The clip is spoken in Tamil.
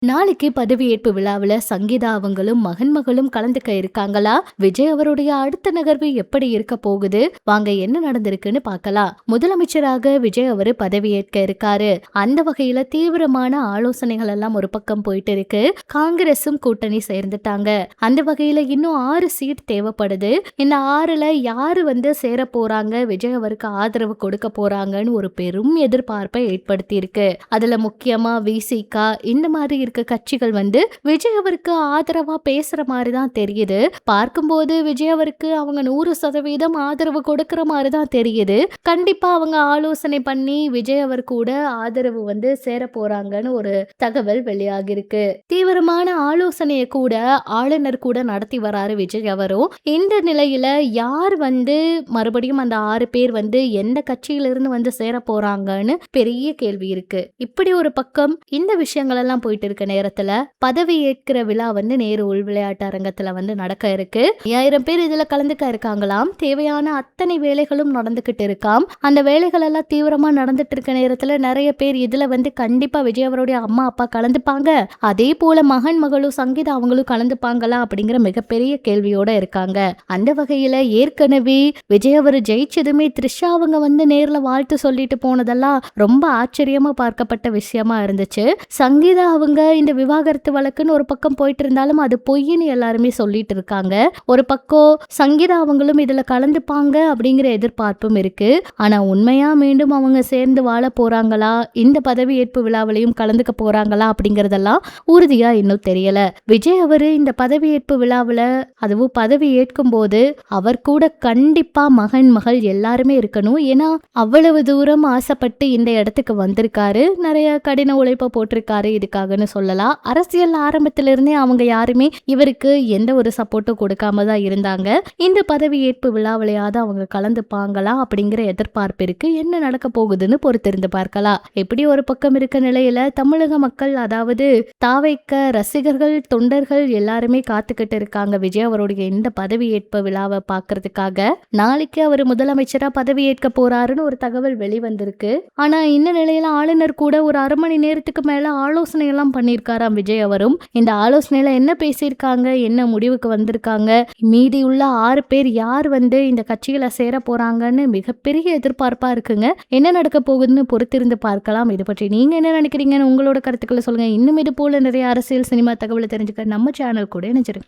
நாளைக்கு பதவியேற்பு விழாவில் சங்கீதா அவங்களும் மகன்மகளும் கலந்துக்க இருக்காங்களா? விஜய் அவருடைய அடுத்த நகர்வு எப்படி இருக்க போகுது? வாங்க என்ன நடந்திருக்குன்னு பார்க்கலாம். முதலமைச்சராக விஜய் அவரு பதவியேற்க இருக்காரு. அந்த வகையில தீவிரமான ஆலோசனைகள் எல்லாம் ஒரு பக்கம் போயிட்டு இருக்கு. காங்கிரசும் கூட்டணி சேர்ந்துட்டாங்க. அந்த வகையில இன்னும் 6 சீட் தேவைப்படுது. இந்த 6ல யாரு சேர போறாங்க, விஜய் அவருக்கு ஆதரவு கொடுக்க போறாங்கன்னு ஒரு பெரும் எதிர்பார்ப்பை ஏற்படுத்தி இருக்கு. அதுல முக்கியமா விசிகா இந்த மாதிரி இருக்க கட்சிகள் விஜய் அவருக்கு ஆதரவா பேசுற மாதிரி தான் தெரியுது. பார்க்கும்போது விஜய் அவருக்கு அவங்க 100% ஆதரவு கொடுக்கிற மாதிரி தான் தெரியுது. கண்டிப்பா அவங்க ஆலோசனை பண்ணி விஜய் அவர் கூட ஆதரவு சேர போறாங்கன்னு ஒரு தகவல் வெளியாகி இருக்கு. தீவிரமான ஆலோசனையை கூட ஆளுநர் கூட நடத்தி வராரு விஜய் அவரும். இந்த நிலையில யார் மறுபடியும் அந்த 6 பேர் எந்த கட்சியிலிருந்து சேர போறாங்கன்னு பெரிய கேள்வி இருக்கு. இப்படி ஒரு பக்கம் இந்த விஷயங்கள் எல்லாம் போயிட்டு இருக்க நேரத்துல பதவி ஏற்கிற விழா நேரு உள் விளையாட்டு அரங்கத்துல நடக்க இருக்கு. 5000 பேர் இதுல கலந்துக்க இருக்காங்களாம். தேவையான அத்தனை வேலைகளும் நடந்துகிட்டு இருக்காம். அந்த வேலைகள் எல்லாம் தீவிரமா நடந்துட்டு இருக்க நேரத்துல நிறைய பேர் இதுல கண்டிப்பா விஜய் அவருடைய அம்மா அப்பா கலந்துப்பாங்க, அதே போல மகன் மகளும் சங்கீதா அவங்களும் கலந்துப்பாங்களா அப்படிங்கிற மிகப்பெரிய கேள்வியோட இருக்காங்க. அந்த வகையில ஏற்கனவே விஜய் அவர் ஜெயிச்சதுமே த்ரிஷா அவங்க நேர்ல வாழ்த்து சொல்லிட்டு போனதெல்லாம் ரொம்ப ஆச்சரியமா பார்க்கப்பட்ட விஷயமா இருந்துச்சு. சங்கீதா அவங்க இந்த விவாகரத்து வழக்குன்னு ஒரு பக்கம் போயிட்டு இருந்தாலும் அது பொய்ன்னு எல்லாருமே சொல்லிட்டு இருக்காங்க. ஒரு பக்கம் சங்கீதா அவங்களும் இதுல கலந்துப்பாங்க அப்படிங்கிற எதிர்பார்ப்பும் இருக்கு. ஆனா உண்மையா மீண்டும் அவங்க சேர்ந்து வாழ போறாங்களா, இந்த பதவியேற்பு விழாவிலையும் கலந்துக்க போறாங்களா அப்படிங்கறதெல்லாம் உறுதியா இன்னும் தெரியல. விஜய் அவரு இந்த பதவியேற்பு விழாவில அதுவும் பதவி ஏற்கும் போது அவர் கூட கண்டிப்பா மகன் மகள் எல்லாருமே இருக்கணும். ஏன்னா அவ்வளவு தூரம் ஆசைப்பட்டு இந்த இடத்துக்கு வந்திருக்காரு. நிறைய கடின உழைப்ப போட்டிருக்காரு இதுக்காகன்னு சொல்லலாம். அரசியல் ஆரம்பத்திலிருந்தே அவங்க யாருமே இவருக்கு எந்த ஒரு சப்போர்ட்டும் கொடுக்காம தான் இருந்தாங்க. இந்த பதவியேற்பு விழாவிலையாவது அவங்க கலந்துப்பாங்களா அப்படிங்கிற எதிர்பார்ப்பு இருக்கு. என்ன நடக்க போகுதுன்னு பொறுத்திருந்து பார்க்கலாம். எப்படி ஒரு பக்கம் இருக்க நிலையில தமிழக மக்கள், அதாவது தாவைக்க ரசிகர்கள், தொண்டர்கள் எல்லாருமே காத்துக்கிட்டு இருக்காங்க விஜய் அவருடைய இந்த பதவியேற்பு விழாவை பார்க்கறதுக்காக. நாளைக்கு அவர் முதலமைச்சரா பதவியேற்க போறாருன்னு ஒரு தகவல் வெளிவந்திருக்கு. ஆனா இந்த நிலையில ஆளுநர் கூட ஒரு அரை மணி நேரத்துக்கு மேல ஆலோசனை எல்லாம் பண்ணியிருக்காராம் விஜய் அவரும். இந்த ஆலோசனையில என்ன பேசியிருக்காங்க, என்ன முடிவுக்கு வந்திருக்காங்க, மீதி உள்ள 6 பேர் யார் இந்த கட்சிகளை சேர போறாங்கன்னு மிகப்பெரிய எதிர்பார்ப்பா இருக்குங்க. என்ன நடக்க போகுதுன்னு பொறுத்திருந்து பார்க்கலாம். இது பற்றி நீங்க என்ன நினைக்கிறீங்கன்னு உங்களோட கருத்துக்களை சொல்லுங்க. இன்னும் இது போல நிறைய அரசியல் சினிமா தகவலை தெரிஞ்சுக்க நம்ம சேனல் கூட இணைஞ்சிருங்க.